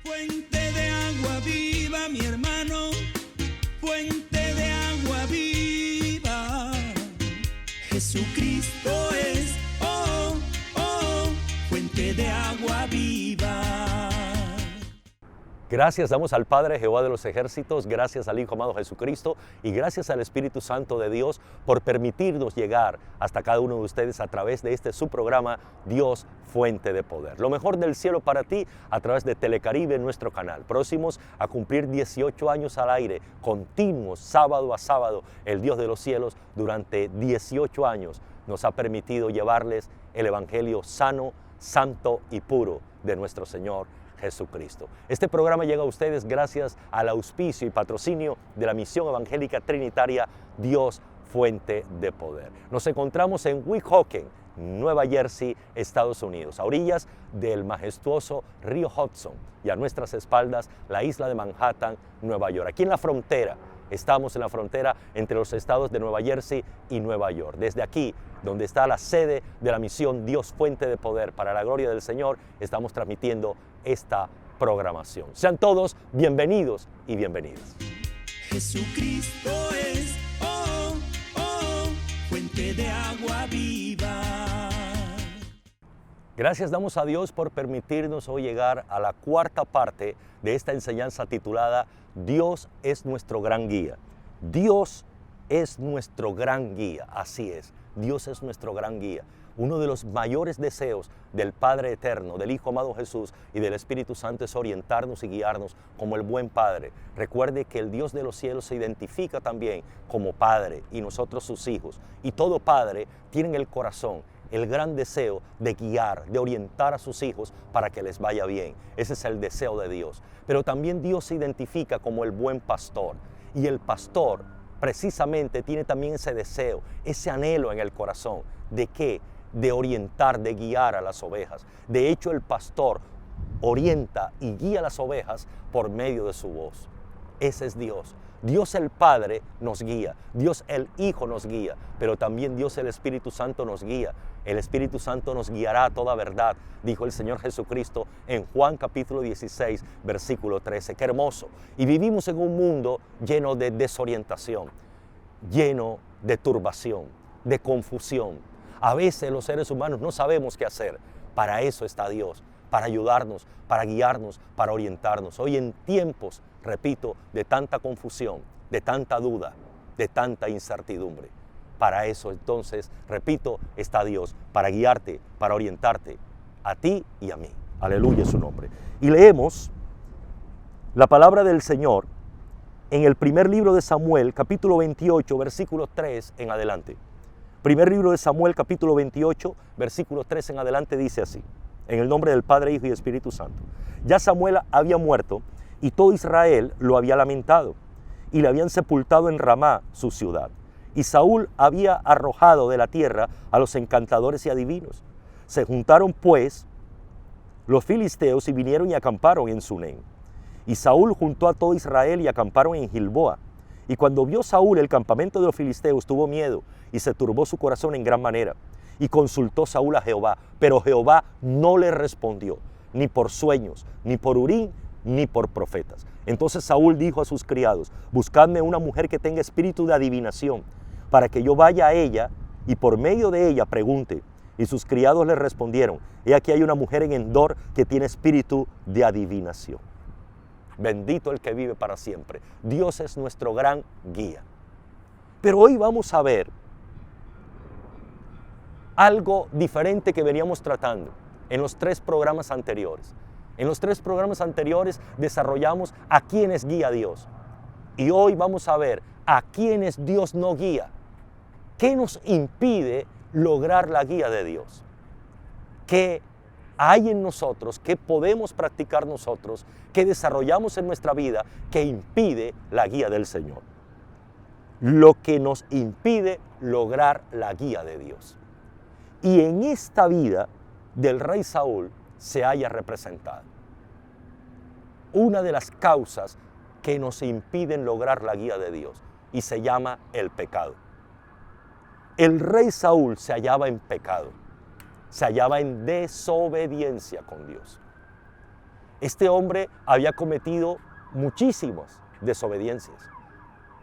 Fuente de agua viva, mi hermano, fuente de agua viva. Jesucristo es, oh, oh, fuente de agua viva. Gracias damos al Padre Jehová de los ejércitos, gracias al Hijo amado Jesucristo y gracias al Espíritu Santo de Dios por permitirnos llegar hasta cada uno de ustedes a través de este su programa Dios Fuente de Poder. Lo mejor del cielo para ti a través de Telecaribe, nuestro canal. Próximos a cumplir 18 años al aire, continuos, sábado a sábado, el Dios de los cielos durante 18 años nos ha permitido llevarles el Evangelio sano, santo y puro de nuestro Señor Jesucristo. Este programa llega a ustedes gracias al auspicio y patrocinio de la Misión Evangélica Trinitaria Dios Fuente de Poder. Nos encontramos en Weehawken, Nueva Jersey, Estados Unidos, a orillas del majestuoso río Hudson y a nuestras espaldas la isla de Manhattan, Nueva York. Aquí en la frontera, estamos en la frontera entre los estados de Nueva Jersey y Nueva York. Desde aquí, donde está la sede de la misión Dios Fuente de Poder para la gloria del Señor, estamos transmitiendo esta programación. Sean todos bienvenidos y bienvenidas. Jesucristo es, oh, oh, fuente de agua viva. Gracias damos a Dios por permitirnos hoy llegar a la cuarta parte de esta enseñanza titulada Dios es nuestro gran guía. Dios es nuestro gran guía, así es, Dios es nuestro gran guía. Uno de los mayores deseos del Padre Eterno, del Hijo amado Jesús y del Espíritu Santo es orientarnos y guiarnos como el buen Padre. Recuerde que el Dios de los cielos se identifica también como Padre y nosotros sus hijos. Y todo Padre tiene en el corazón el gran deseo de guiar, de orientar a sus hijos para que les vaya bien. Ese es el deseo de Dios. Pero también Dios se identifica como el buen pastor. Y el pastor precisamente tiene también ese deseo, ese anhelo en el corazón. ¿De qué? De orientar, de guiar a las ovejas. De hecho, el pastor orienta y guía a las ovejas por medio de su voz. Ese es Dios. Dios el Padre nos guía, Dios el Hijo nos guía, pero también Dios el Espíritu Santo nos guía. El Espíritu Santo nos guiará a toda verdad, dijo el Señor Jesucristo en Juan capítulo 16, versículo 13. ¡Qué hermoso! Y vivimos en un mundo lleno de desorientación, lleno de turbación, de confusión. A veces los seres humanos no sabemos qué hacer. Para eso está Dios, para ayudarnos, para guiarnos, para orientarnos. Hoy en tiempos, repito, de tanta confusión, de tanta duda, de tanta incertidumbre. Para eso entonces, repito, está Dios, para guiarte, para orientarte a ti y a mí. Aleluya es su nombre. Y leemos la palabra del Señor en el primer libro de Samuel, capítulo 28, versículo 3 en adelante. Primer libro de Samuel, capítulo 28, versículo 3 en adelante, dice así: en el nombre del Padre, Hijo y Espíritu Santo. Ya Samuel había muerto y todo Israel lo había lamentado y le habían sepultado en Ramá, su ciudad. Y Saúl había arrojado de la tierra a los encantadores y adivinos. Se juntaron pues los filisteos y vinieron y acamparon en Sunem. Y Saúl juntó a todo Israel y acamparon en Gilboa. Y cuando vio Saúl el campamento de los filisteos, tuvo miedo y se turbó su corazón en gran manera. Y consultó Saúl a Jehová, pero Jehová no le respondió, ni por sueños, ni por Urim, ni por profetas. Entonces Saúl dijo a sus criados: buscadme una mujer que tenga espíritu de adivinación, para que yo vaya a ella y por medio de ella pregunte. Y sus criados le respondieron: he aquí hay una mujer en Endor que tiene espíritu de adivinación. Bendito el que vive para siempre. Dios es nuestro gran guía. Pero hoy vamos a ver algo diferente que veníamos tratando en los 3 programas anteriores. En los 3 programas anteriores desarrollamos a quienes guía Dios. Y hoy vamos a ver a quienes Dios no guía. ¿Qué nos impide lograr la guía de Dios? ¿Qué hay en nosotros, qué podemos practicar nosotros, qué desarrollamos en nuestra vida que impide la guía del Señor? Lo que nos impide lograr la guía de Dios. Y en esta vida del rey Saúl se haya representada una de las causas que nos impiden lograr la guía de Dios, y se llama el pecado. El rey Saúl se hallaba en pecado, se hallaba en desobediencia con Dios. Este hombre había cometido muchísimas desobediencias.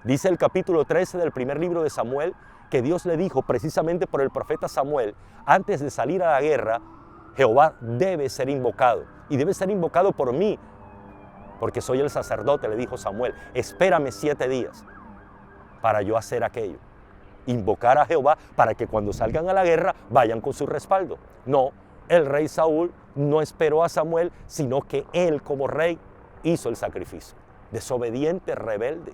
Dice el capítulo 13 del primer libro de Samuel que Dios le dijo precisamente por el profeta Samuel, antes de salir a la guerra, Jehová debe ser invocado y debe ser invocado por mí, porque soy el sacerdote, le dijo Samuel. Espérame 7 días para yo hacer aquello. Invocar a Jehová para que cuando salgan a la guerra vayan con su respaldo. No, el rey Saúl no esperó a Samuel, sino que él como rey hizo el sacrificio. Desobediente, rebelde.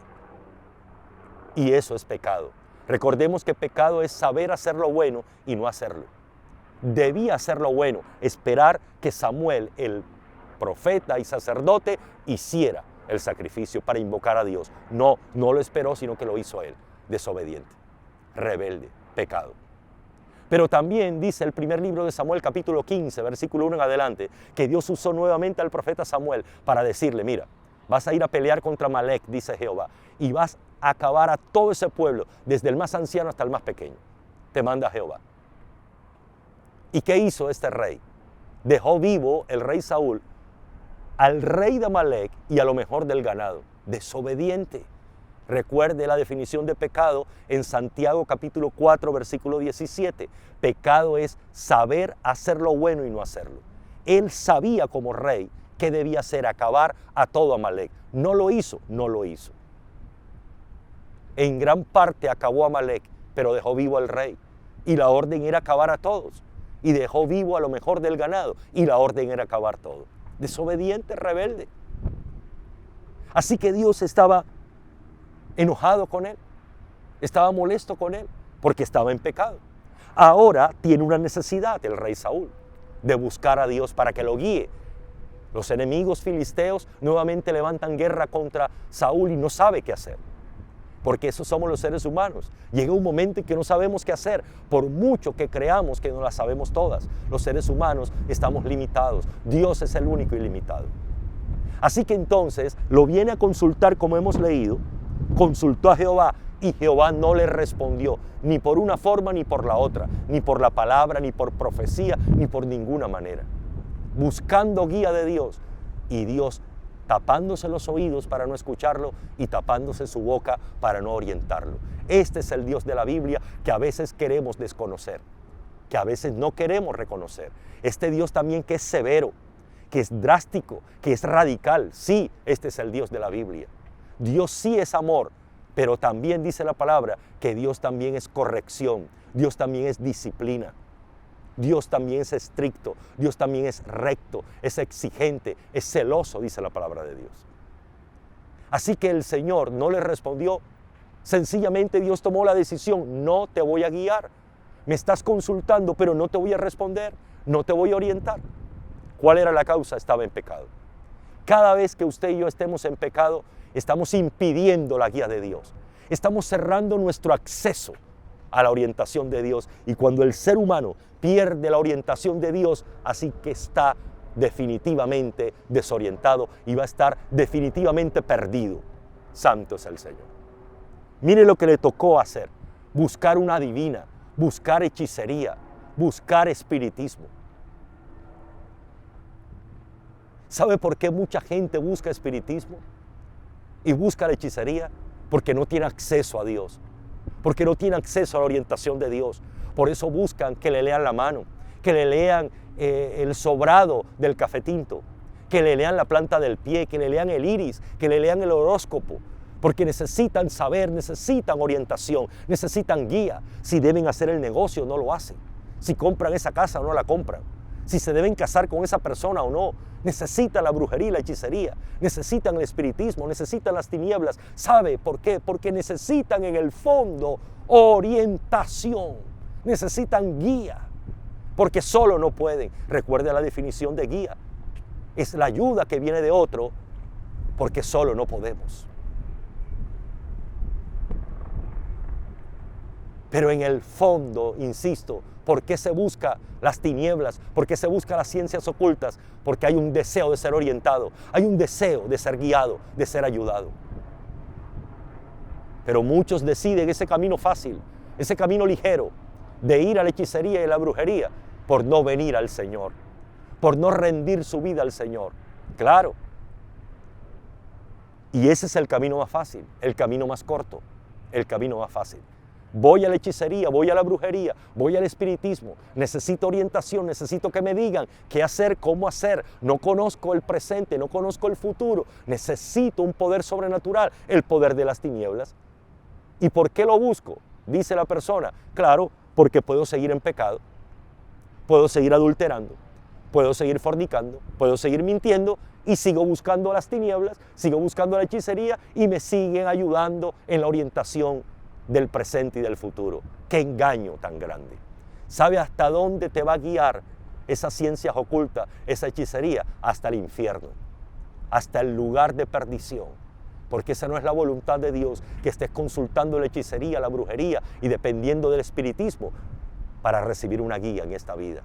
Y eso es pecado. Recordemos que pecado es saber hacer lo bueno y no hacerlo. Debía hacer lo bueno, esperar que Samuel, el profeta y sacerdote, hiciera el sacrificio para invocar a Dios. No lo esperó, sino que lo hizo él. Desobediente, rebelde, pecado. Pero también dice el primer libro de Samuel, capítulo 15, versículo 1 en adelante, que Dios usó nuevamente al profeta Samuel para decirle, mira, vas a ir a pelear contra Amalek, dice Jehová, y vas a acabar a todo ese pueblo, desde el más anciano hasta el más pequeño. Te manda Jehová. ¿Y qué hizo este rey? Dejó vivo el rey Saúl al rey de Amalek y a lo mejor del ganado. Desobediente. Recuerde la definición de pecado en Santiago capítulo 4 versículo 17. Pecado es saber hacer lo bueno y no hacerlo. Él sabía como rey que debía hacer, acabar a todo Amalek. No lo hizo, no lo hizo. En gran parte acabó Amalek, pero dejó vivo al rey. Y la orden era acabar a todos. Y dejó vivo a lo mejor del ganado. Y la orden era acabar todo. Desobediente, rebelde. Así que Dios estaba enojado con él, estaba molesto con él, porque estaba en pecado. Ahora tiene una necesidad el rey Saúl, de buscar a Dios para que lo guíe. Los enemigos filisteos nuevamente levantan guerra contra Saúl y no sabe qué hacer, porque esos somos los seres humanos. Llega un momento en que no sabemos qué hacer, por mucho que creamos que no las sabemos todas. Los seres humanos estamos limitados, Dios es el único ilimitado. Así que entonces lo viene a consultar, como hemos leído. Consultó a Jehová y Jehová no le respondió, ni por una forma ni por la otra, ni por la palabra, ni por profecía, ni por ninguna manera. Buscando guía de Dios, y Dios tapándose los oídos para no escucharlo y tapándose su boca para no orientarlo. Este es el Dios de la Biblia que a veces queremos desconocer, que a veces no queremos reconocer. Este Dios también que es severo, que es drástico, que es radical. Sí, este es el Dios de la Biblia. Dios sí es amor, pero también dice la palabra que Dios también es corrección, Dios también es disciplina, Dios también es estricto, Dios también es recto, es exigente, es celoso, dice la palabra de Dios. Así que el Señor no le respondió, sencillamente Dios tomó la decisión, no te voy a guiar, me estás consultando, pero no te voy a responder, no te voy a orientar. ¿Cuál era la causa? Estaba en pecado. Cada vez que usted y yo estemos en pecado, estamos impidiendo la guía de Dios. Estamos cerrando nuestro acceso a la orientación de Dios. Y cuando el ser humano pierde la orientación de Dios, así que está definitivamente desorientado y va a estar definitivamente perdido. Santo es el Señor. Mire lo que le tocó hacer. Buscar una divina, buscar hechicería, buscar espiritismo. ¿Sabe por qué mucha gente busca espiritismo y busca la hechicería? Porque no tiene acceso a Dios, porque no tiene acceso a la orientación de Dios. Por eso buscan que le lean la mano, que le lean el sobrado del cafetinto, que le lean la planta del pie, que le lean el iris, que le lean el horóscopo, porque necesitan saber, necesitan orientación, necesitan guía. Si deben hacer el negocio, no lo hacen. Si compran esa casa, no la compran. Si se deben casar con esa persona o no. Necesitan la brujería y la hechicería, necesitan el espiritismo, necesitan las tinieblas. ¿Sabe por qué? Porque necesitan en el fondo orientación, necesitan guía, porque solo no pueden. Recuerde la definición de guía, es la ayuda que viene de otro, porque solo no podemos. Pero en el fondo, insisto, ¿por qué se busca las tinieblas? ¿Por qué se busca las ciencias ocultas? Porque hay un deseo de ser orientado, hay un deseo de ser guiado, de ser ayudado. Pero muchos deciden ese camino fácil, ese camino ligero, de ir a la hechicería y la brujería, por no venir al Señor, por no rendir su vida al Señor. Claro. Y ese es el camino más fácil, el camino más corto, el camino más fácil. Voy a la hechicería, voy a la brujería, voy al espiritismo, necesito orientación, necesito que me digan qué hacer, cómo hacer. No conozco el presente, no conozco el futuro, necesito un poder sobrenatural, el poder de las tinieblas. ¿Y por qué lo busco? Dice la persona, claro, porque puedo seguir en pecado, puedo seguir adulterando, puedo seguir fornicando, puedo seguir mintiendo y sigo buscando las tinieblas, sigo buscando la hechicería y me siguen ayudando en la orientación del presente y del futuro. ¡Qué engaño tan grande! ¿Sabe hasta dónde te va a guiar esas ciencias ocultas, esa hechicería? Hasta el infierno, hasta el lugar de perdición. Porque esa no es la voluntad de Dios, que estés consultando la hechicería, la brujería y dependiendo del espiritismo para recibir una guía en esta vida.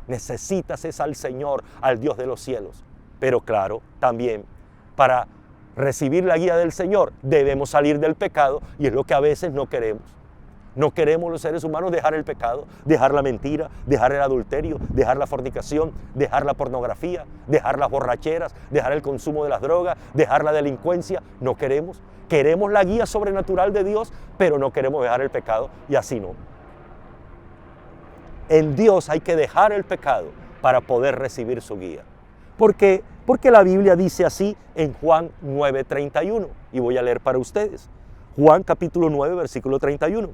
Necesitas es al Señor, al Dios de los cielos. Pero claro, también para recibir la guía del Señor debemos salir del pecado y es lo que a veces no queremos. No queremos los seres humanos dejar el pecado, dejar la mentira, dejar el adulterio, dejar la fornicación, dejar la pornografía, dejar las borracheras, dejar el consumo de las drogas, dejar la delincuencia. No queremos. Queremos la guía sobrenatural de Dios, pero no queremos dejar el pecado y así no. En Dios hay que dejar el pecado para poder recibir su guía. ¿Por qué? Porque la Biblia dice así en Juan 9:31 y voy a leer para ustedes. Juan capítulo 9 versículo 31.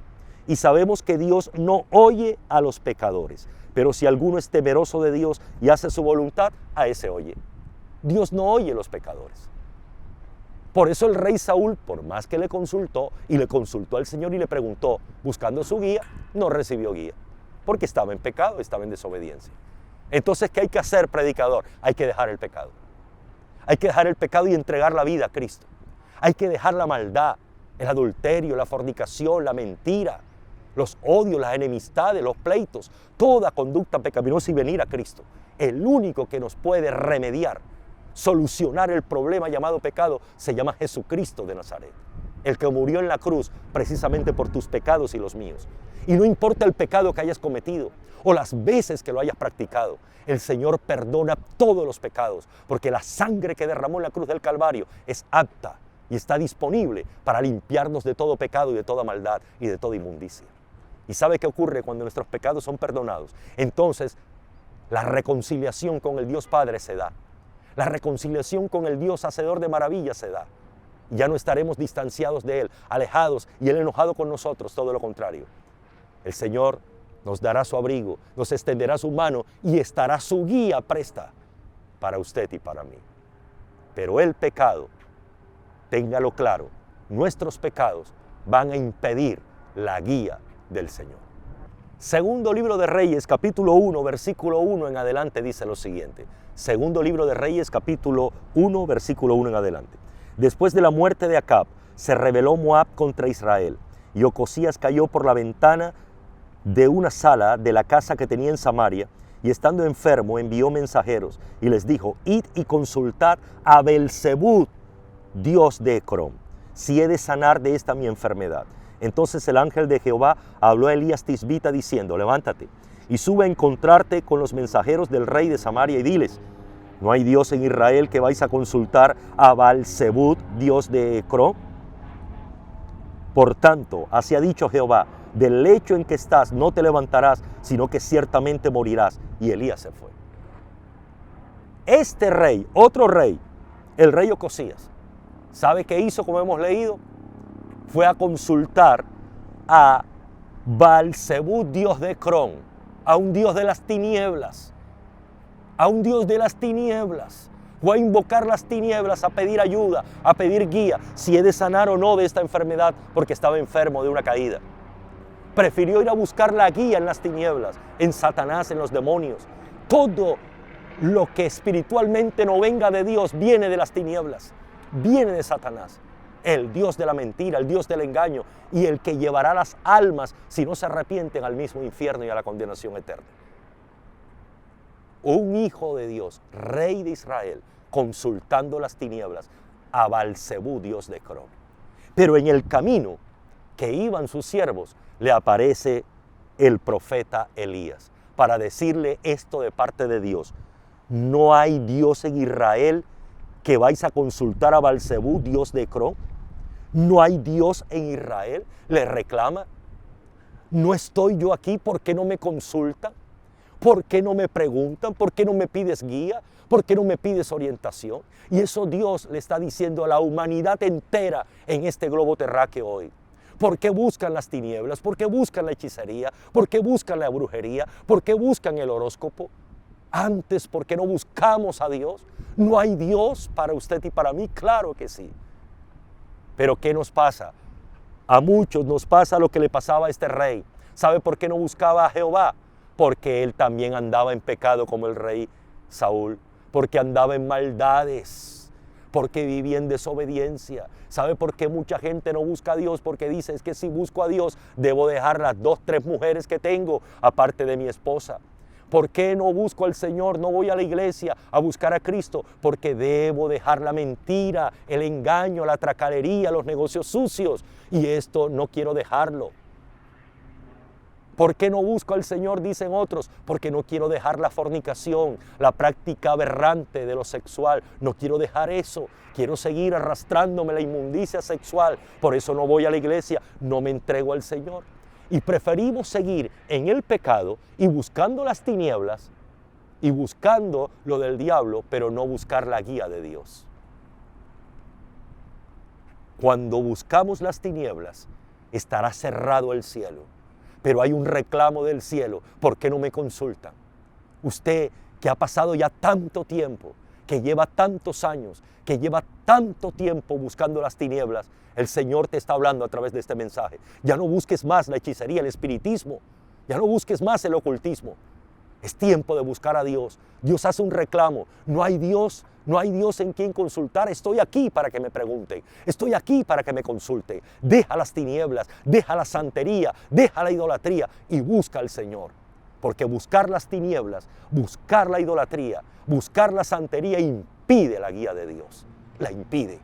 Y sabemos que Dios no oye a los pecadores, pero si alguno es temeroso de Dios y hace su voluntad, a ese oye. Dios no oye a los pecadores. Por eso el rey Saúl, por más que le consultó y le consultó al Señor y le preguntó, buscando su guía, no recibió guía, porque estaba en pecado, estaba en desobediencia. Entonces, ¿qué hay que hacer, predicador? Hay que dejar el pecado. Hay que dejar el pecado y entregar la vida a Cristo. Hay que dejar la maldad, el adulterio, la fornicación, la mentira, los odios, las enemistades, los pleitos, toda conducta pecaminosa y venir a Cristo. El único que nos puede remediar, solucionar el problema llamado pecado, se llama Jesucristo de Nazaret. El que murió en la cruz precisamente por tus pecados y los míos. Y no importa el pecado que hayas cometido o las veces que lo hayas practicado, el Señor perdona todos los pecados, porque la sangre que derramó en la cruz del Calvario es apta y está disponible para limpiarnos de todo pecado y de toda maldad y de toda inmundicia. ¿Y sabe qué ocurre cuando nuestros pecados son perdonados? Entonces, la reconciliación con el Dios Padre se da. La reconciliación con el Dios hacedor de maravillas se da. Ya no estaremos distanciados de Él, alejados y Él enojado con nosotros, todo lo contrario. El Señor nos dará su abrigo, nos extenderá su mano y estará su guía presta para usted y para mí. Pero el pecado, téngalo claro, nuestros pecados van a impedir la guía del Señor. Segundo libro de Reyes, capítulo 1, versículo 1 en adelante dice lo siguiente. Segundo libro de Reyes, capítulo 1, versículo 1 en adelante. Después de la muerte de Acab, se rebeló Moab contra Israel, y Ocosías cayó por la ventana de una sala de la casa que tenía en Samaria, y estando enfermo envió mensajeros y les dijo, id y consultad a Belzebú, dios de Ecrón, si he de sanar de esta mi enfermedad. Entonces el ángel de Jehová habló a Elías Tisbita diciendo, levántate y sube a encontrarte con los mensajeros del rey de Samaria y diles, ¿no hay Dios en Israel que vais a consultar a Belzebú, dios de Ecrón? Por tanto, así ha dicho Jehová, del lecho en que estás no te levantarás, sino que ciertamente morirás. Y Elías se fue. Este rey, otro rey, el rey Ocosías, ¿sabe qué hizo como hemos leído? Fue a consultar a Belzebú, dios de Ecrón, a un dios de las tinieblas, a un dios de las tinieblas. Fue a invocar las tinieblas, a pedir ayuda, a pedir guía, si he de sanar o no de esta enfermedad, porque estaba enfermo de una caída. Prefirió ir a buscar la guía en las tinieblas, en Satanás, en los demonios. Todo lo que espiritualmente no venga de Dios viene de las tinieblas, viene de Satanás, el Dios de la mentira, el Dios del engaño y el que llevará las almas, si no se arrepienten, al mismo infierno y a la condenación eterna. Un hijo de Dios, rey de Israel, consultando las tinieblas a Belzebú, dios de Ecrón. Pero en el camino que iban sus siervos, le aparece el profeta Elías para decirle esto de parte de Dios. No hay Dios en Israel que vais a consultar a Baal-zebú, dios de Ecrón? ¿No hay Dios en Israel? Le reclama. ¿No estoy yo aquí? ¿Por qué no me consultan? ¿Por qué no me preguntan? ¿Por qué no me pides guía? ¿Por qué no me pides orientación? Y eso Dios le está diciendo a la humanidad entera en este globo terráqueo hoy. ¿Por qué buscan las tinieblas? ¿Por qué buscan la hechicería? ¿Por qué buscan la brujería? ¿Por qué buscan el horóscopo? Antes, ¿por qué no buscamos a Dios? ¿No hay Dios para usted y para mí? Claro que sí. Pero ¿qué nos pasa? A muchos nos pasa lo que le pasaba a este rey. ¿Sabe por qué no buscaba a Jehová? Porque él también andaba en pecado como el rey Saúl. Porque andaba en maldades. Porque vivía en desobediencia. ¿Sabe por qué mucha gente no busca a Dios? Porque dice, es que si busco a Dios, debo dejar las 2, 3 mujeres que tengo, aparte de mi esposa. ¿Por qué no busco al Señor? No voy a la iglesia a buscar a Cristo. Porque debo dejar la mentira, el engaño, la tracalería, los negocios sucios. Y esto no quiero dejarlo. ¿Por qué no busco al Señor? Dicen otros. Porque no quiero dejar la fornicación, la práctica aberrante de lo sexual. No quiero dejar eso. Quiero seguir arrastrándome la inmundicia sexual. Por eso no voy a la iglesia, no me entrego al Señor. Y preferimos seguir en el pecado y buscando las tinieblas y buscando lo del diablo, pero no buscar la guía de Dios. Cuando buscamos las tinieblas, estará cerrado el cielo. Pero hay un reclamo del cielo. ¿Por qué no me consultan? Usted que ha pasado ya tanto tiempo, que lleva tantos años, que lleva tanto tiempo buscando las tinieblas, el Señor te está hablando a través de este mensaje. Ya no busques más la hechicería, el espiritismo. Ya no busques más el ocultismo. Es tiempo de buscar a Dios. Dios hace un reclamo. No hay Dios en quien consultar. Estoy aquí para que me pregunten. Estoy aquí para que me consulten. Deja las tinieblas, deja la santería, deja la idolatría y busca al Señor. Porque buscar las tinieblas, buscar la idolatría, buscar la santería impide la guía de Dios. La impide.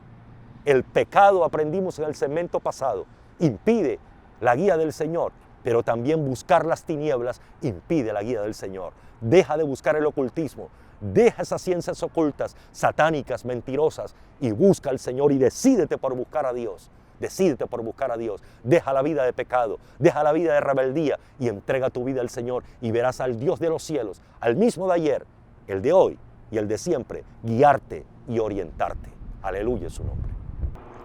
El pecado, aprendimos en el segmento pasado, impide la guía del Señor. Pero también buscar las tinieblas impide la guía del Señor. Deja de buscar el ocultismo. Deja esas ciencias ocultas, satánicas, mentirosas y busca al Señor y decídete por buscar a Dios. Decídete por buscar a Dios. Deja la vida de pecado, deja la vida de rebeldía y entrega tu vida al Señor y verás al Dios de los cielos, al mismo de ayer, el de hoy y el de siempre, guiarte y orientarte. Aleluya es su nombre.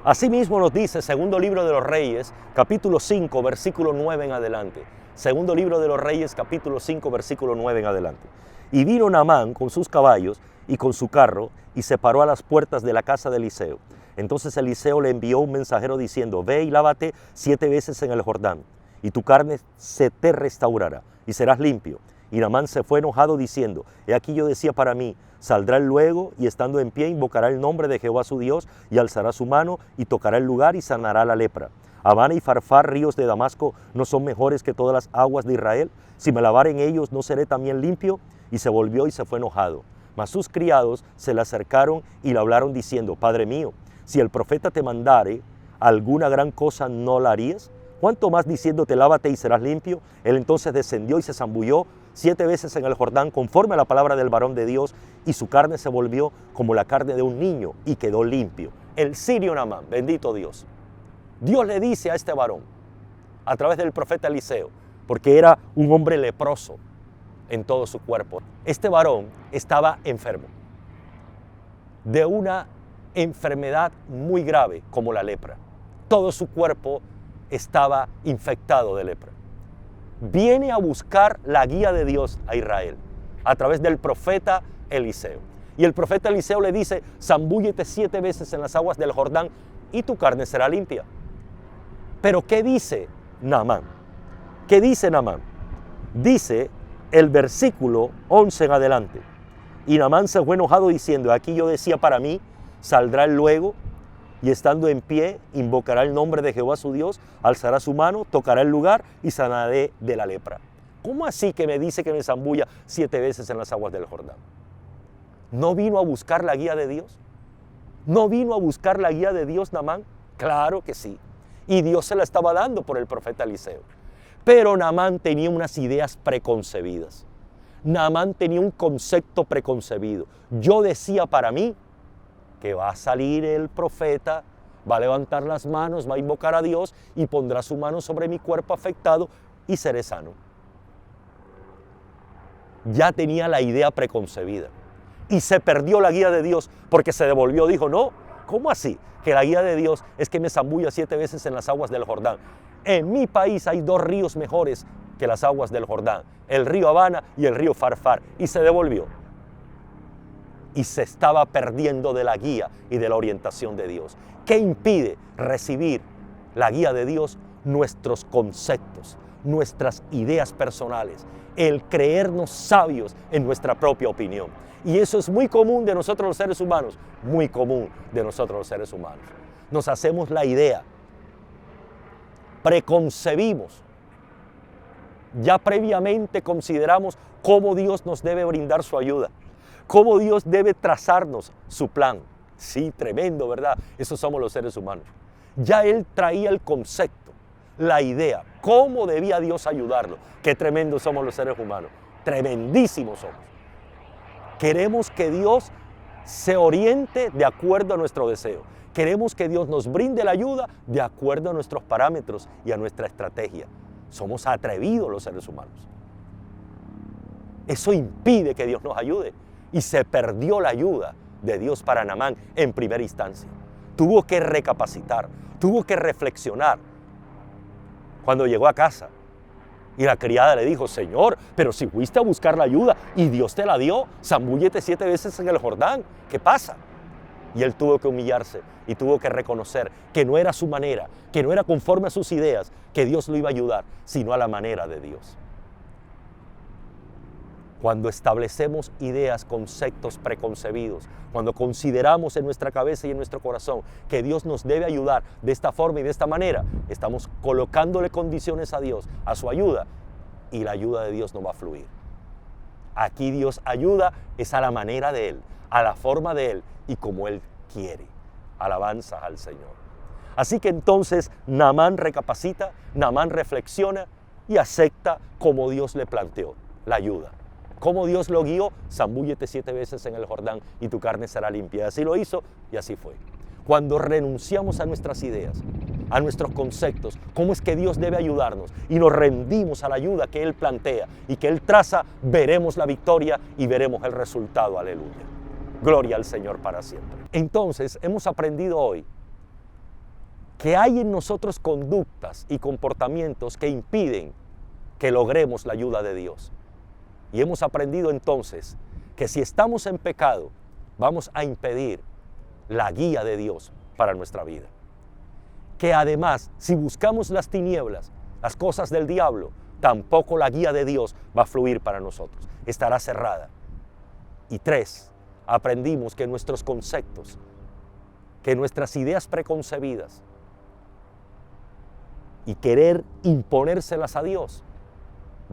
Asimismo nos dice, segundo libro de los Reyes, capítulo 5, versículo 9 en adelante. Segundo libro de los Reyes, capítulo 5, versículo 9 en adelante. Y vino Naamán con sus caballos y con su carro y se paró a las puertas de la casa de Eliseo. Entonces Eliseo le envió un mensajero diciendo, ve y lávate 7 veces en el Jordán, y tu carne se te restaurará y serás limpio. Y Naamán se fue enojado diciendo, he aquí yo decía para mí, saldrá él luego y estando en pie invocará el nombre de Jehová su Dios y alzará su mano y tocará el lugar y sanará la lepra. Habana y Farfar, ríos de Damasco, ¿no son mejores que todas las aguas de Israel? Si me lavare en ellos, ¿no seré también limpio? Y se volvió y se fue enojado. Mas sus criados se le acercaron y le hablaron diciendo, Padre mío, si el profeta te mandare alguna gran cosa, ¿no la harías? ¿Cuánto más diciéndote, lávate y serás limpio? Él entonces descendió y se zambulló 7 veces en el Jordán, conforme a la palabra del varón de Dios, y su carne se volvió como la carne de un niño, y quedó limpio. El sirio Naamán, bendito Dios. Dios le dice a este varón, a través del profeta Eliseo, porque era un hombre leproso en todo su cuerpo. Este varón estaba enfermo de una enfermedad muy grave como la lepra. Todo su cuerpo estaba infectado de lepra. Viene a buscar la guía de Dios a Israel a través del profeta Eliseo. Y el profeta Eliseo le dice, zambúllete 7 veces en las aguas del Jordán y tu carne será limpia. Pero ¿qué dice Naamán? ¿Qué dice Naamán? Dice el versículo 11 en adelante. Y Naamán se fue enojado diciendo, aquí yo decía para mí, saldrá él luego y estando en pie, invocará el nombre de Jehová su Dios, alzará su mano, tocará el lugar y sanaré de la lepra. ¿Cómo así que me dice que me zambulla 7 veces en las aguas del Jordán? ¿No vino a buscar la guía de Dios? ¿No vino a buscar la guía de Dios Naamán? Claro que sí. Y Dios se la estaba dando por el profeta Eliseo. Pero Naamán tenía unas ideas preconcebidas. Naamán tenía un concepto preconcebido. Yo decía para mí que va a salir el profeta, va a levantar las manos, va a invocar a Dios y pondrá su mano sobre mi cuerpo afectado y seré sano. Ya tenía la idea preconcebida y se perdió la guía de Dios porque se devolvió. Dijo, no, ¿cómo así? Que la guía de Dios es que me zambulla 7 veces en las aguas del Jordán. En mi país hay 2 ríos mejores que las aguas del Jordán, el río Habana y el río Farfar. Y se devolvió. Y se estaba perdiendo de la guía y de la orientación de Dios. ¿Qué impide recibir la guía de Dios? Nuestros conceptos, nuestras ideas personales, el creernos sabios en nuestra propia opinión. Y eso es muy común de nosotros los seres humanos, muy común de nosotros los seres humanos. Nos hacemos la idea, preconcebimos, ya previamente consideramos cómo Dios nos debe brindar su ayuda, cómo Dios debe trazarnos su plan. Sí, tremendo, ¿verdad? Esos somos los seres humanos. Ya Él traía el concepto, la idea, cómo debía Dios ayudarlo. Qué tremendos somos los seres humanos, tremendísimos somos. Queremos que Dios se oriente de acuerdo a nuestro deseo. Queremos que Dios nos brinde la ayuda de acuerdo a nuestros parámetros y a nuestra estrategia. Somos atrevidos los seres humanos. Eso impide que Dios nos ayude. Y se perdió la ayuda de Dios para Naamán en primera instancia. Tuvo que recapacitar, tuvo que reflexionar. Cuando llegó a casa y la criada le dijo, Señor, pero si fuiste a buscar la ayuda y Dios te la dio, zambúllete 7 veces en el Jordán, ¿qué pasa? Y él tuvo que humillarse y tuvo que reconocer que no era su manera, que no era conforme a sus ideas, que Dios lo iba a ayudar, sino a la manera de Dios. Cuando establecemos ideas, conceptos preconcebidos, cuando consideramos en nuestra cabeza y en nuestro corazón que Dios nos debe ayudar de esta forma y de esta manera, estamos colocándole condiciones a Dios, a su ayuda, y la ayuda de Dios no va a fluir. Aquí Dios ayuda es a la manera de Él, a la forma de Él y como Él quiere. Alabanza al Señor. Así que entonces Naamán recapacita, Naamán reflexiona y acepta como Dios le planteó la ayuda. Como Dios lo guió, zambúllete 7 veces en el Jordán y tu carne será limpia. Así lo hizo y así fue. Cuando renunciamos a nuestras ideas, a nuestros conceptos, cómo es que Dios debe ayudarnos y nos rendimos a la ayuda que Él plantea y que Él traza, veremos la victoria y veremos el resultado. Aleluya. Gloria al Señor para siempre. Entonces, hemos aprendido hoy que hay en nosotros conductas y comportamientos que impiden que logremos la ayuda de Dios. Y hemos aprendido entonces que si estamos en pecado, vamos a impedir la guía de Dios para nuestra vida. Que además, si buscamos las tinieblas, las cosas del diablo, tampoco la guía de Dios va a fluir para nosotros. Estará cerrada. Y 3, aprendimos que nuestros conceptos, que nuestras ideas preconcebidas y querer imponérselas a Dios,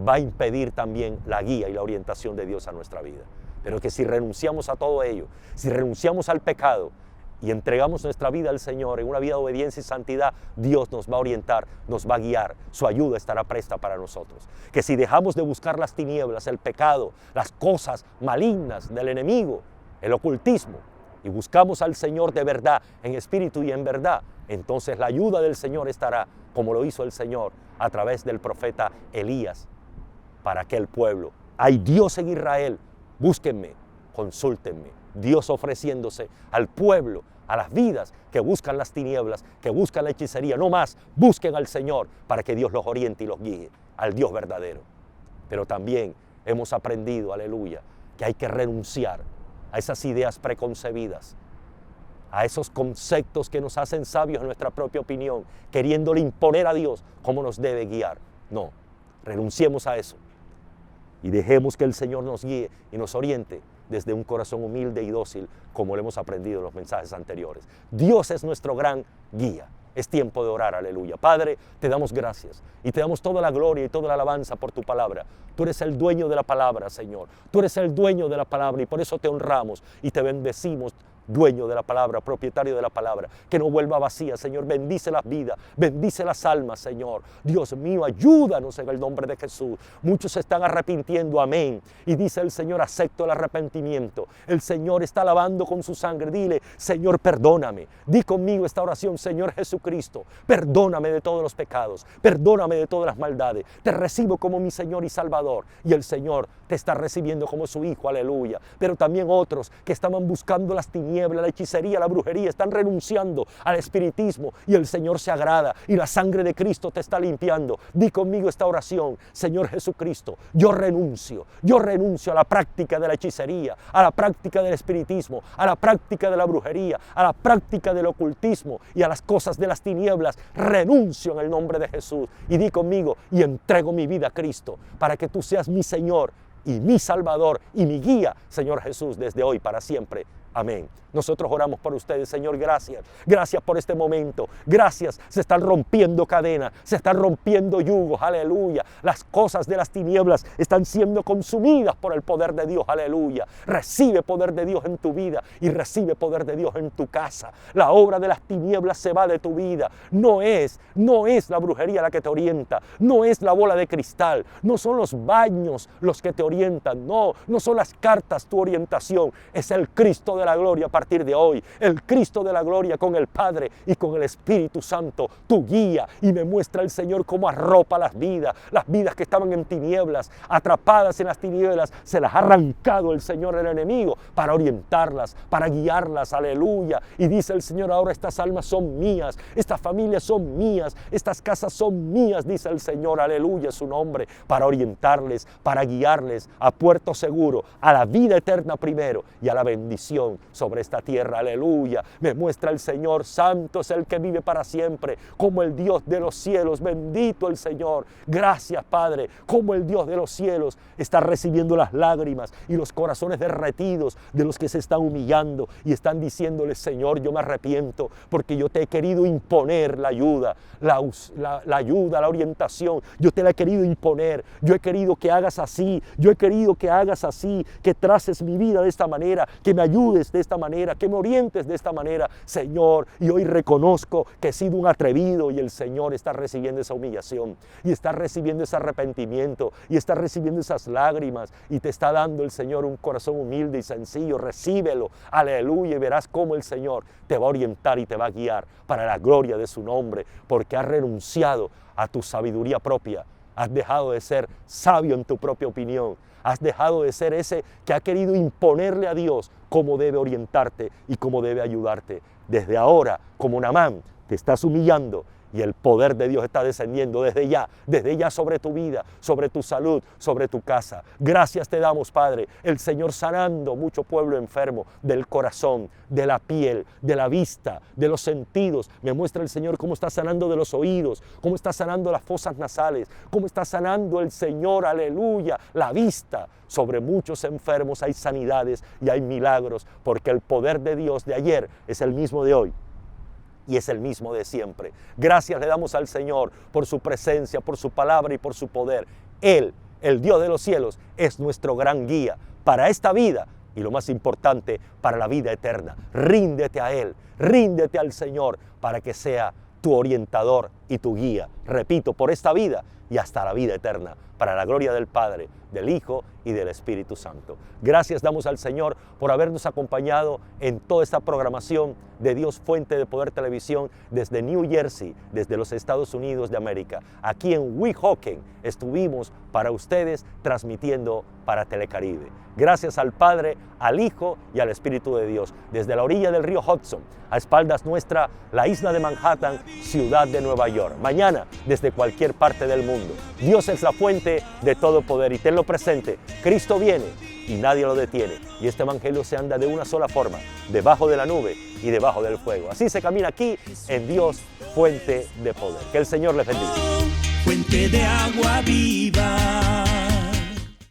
va a impedir también la guía y la orientación de Dios a nuestra vida. Pero que si renunciamos a todo ello, si renunciamos al pecado y entregamos nuestra vida al Señor en una vida de obediencia y santidad, Dios nos va a orientar, nos va a guiar, su ayuda estará presta para nosotros. Que si dejamos de buscar las tinieblas, el pecado, las cosas malignas del enemigo, el ocultismo, y buscamos al Señor de verdad, en espíritu y en verdad, entonces la ayuda del Señor estará, como lo hizo el Señor a través del profeta Elías, para aquel pueblo. Hay Dios en Israel, búsquenme, consúltenme. Dios ofreciéndose al pueblo, a las vidas que buscan las tinieblas, que buscan la hechicería. No más, busquen al Señor para que Dios los oriente y los guíe, al Dios verdadero. Pero también hemos aprendido, aleluya, que hay que renunciar a esas ideas preconcebidas, a esos conceptos que nos hacen sabios en nuestra propia opinión, queriéndole imponer a Dios cómo nos debe guiar. No, renunciemos a eso y dejemos que el Señor nos guíe y nos oriente desde un corazón humilde y dócil, como lo hemos aprendido en los mensajes anteriores. Dios es nuestro gran guía. Es tiempo de orar, aleluya. Padre, te damos gracias y te damos toda la gloria y toda la alabanza por tu palabra. Tú eres el dueño de la palabra, Señor. Tú eres el dueño de la palabra y por eso te honramos y te bendecimos dueño de la palabra, propietario de la palabra, que no vuelva vacía, Señor. Bendice las vidas, bendice las almas, Señor. Dios mío, ayúdanos en el nombre de Jesús. Muchos se están arrepintiendo, amén. Y dice el Señor, acepto el arrepentimiento. El Señor está lavando con su sangre. Dile, Señor, perdóname. Di conmigo esta oración, Señor Jesucristo, perdóname de todos los pecados, perdóname de todas las maldades. Te recibo como mi Señor y Salvador. Y el Señor te está recibiendo como su Hijo, aleluya. Pero también otros que estaban buscando las tinieblas, la hechicería, la brujería, están renunciando al espiritismo y el Señor se agrada y la sangre de Cristo te está limpiando. Di conmigo esta oración, Señor Jesucristo, yo renuncio a la práctica de la hechicería, a la práctica del espiritismo, a la práctica de la brujería, a la práctica del ocultismo y a las cosas de las tinieblas. Renuncio en el nombre de Jesús y di conmigo, y entrego mi vida a Cristo para que tú seas mi Señor y mi Salvador y mi guía, Señor Jesús, desde hoy para siempre. Amén. Nosotros oramos por ustedes, Señor, gracias. Gracias por este momento. Gracias. Se están rompiendo cadenas, se están rompiendo yugos, aleluya. Las cosas de las tinieblas están siendo consumidas por el poder de Dios, aleluya. Recibe poder de Dios en tu vida y recibe poder de Dios en tu casa. La obra de las tinieblas se va de tu vida. No es la brujería la que te orienta, no es la bola de cristal, no son los baños los que te orientan, no son las cartas tu orientación, es el Cristo de la gloria. A partir de hoy, el Cristo de la gloria con el Padre y con el Espíritu Santo, tu guía, y me muestra el Señor cómo arropa las vidas que estaban en tinieblas, atrapadas en las tinieblas, se las ha arrancado el Señor, el enemigo, para orientarlas, para guiarlas, aleluya. Y dice el Señor, ahora estas almas son mías, estas familias son mías, estas casas son mías, dice el Señor, aleluya, su nombre, para orientarles, para guiarles a puerto seguro, a la vida eterna primero y a la bendición sobre esta tierra, aleluya. Me muestra el Señor, santo es el que vive para siempre, como el Dios de los cielos, bendito el Señor. Gracias, Padre, como el Dios de los cielos está recibiendo las lágrimas y los corazones derretidos de los que se están humillando y están diciéndole, Señor, yo me arrepiento porque yo te he querido imponer la ayuda, la orientación, yo te la he querido imponer, yo he querido que hagas así, que traces mi vida de esta manera, que me ayudes de esta manera, que me orientes de esta manera, Señor. Y hoy reconozco que he sido un atrevido y el Señor está recibiendo esa humillación y está recibiendo ese arrepentimiento y está recibiendo esas lágrimas y te está dando el Señor un corazón humilde y sencillo. Recíbelo, aleluya, y verás cómo el Señor te va a orientar y te va a guiar para la gloria de su nombre, porque has renunciado a tu sabiduría propia, has dejado de ser sabio en tu propia opinión. Has dejado de ser ese que ha querido imponerle a Dios cómo debe orientarte y cómo debe ayudarte. Desde ahora, como Naamán, te estás humillando y el poder de Dios está descendiendo desde ya sobre tu vida, sobre tu salud, sobre tu casa. Gracias te damos, Padre, el Señor sanando mucho pueblo enfermo del corazón, de la piel, de la vista, de los sentidos. Me muestra el Señor cómo está sanando de los oídos, cómo está sanando las fosas nasales, cómo está sanando el Señor, aleluya, la vista. Sobre muchos enfermos hay sanidades y hay milagros, porque el poder de Dios de ayer es el mismo de hoy y es el mismo de siempre. Gracias le damos al Señor por su presencia, por su palabra y por su poder. Él, el Dios de los cielos, es nuestro gran guía para esta vida y lo más importante, para la vida eterna. Ríndete a Él, ríndete al Señor para que sea tu orientador y tu guía. Repito, por esta vida y hasta la vida eterna, para la gloria del Padre, del Hijo y del Espíritu Santo. Gracias damos al Señor por habernos acompañado en toda esta programación de Dios Fuente de Poder Televisión desde New Jersey, desde los Estados Unidos de América. Aquí en Weehawken estuvimos para ustedes transmitiendo para Telecaribe. Gracias al Padre, al Hijo y al Espíritu de Dios. Desde la orilla del río Hudson, a espaldas nuestra, la isla de Manhattan, ciudad de Nueva York. Mañana, desde cualquier parte del mundo. Dios es la fuente de todo poder y tenlo presente. Cristo viene y nadie lo detiene. Y este evangelio se anda de una sola forma, debajo de la nube y debajo del fuego. Así se camina aquí en Dios, fuente de poder. Que el Señor les bendiga. Fuente de agua viva.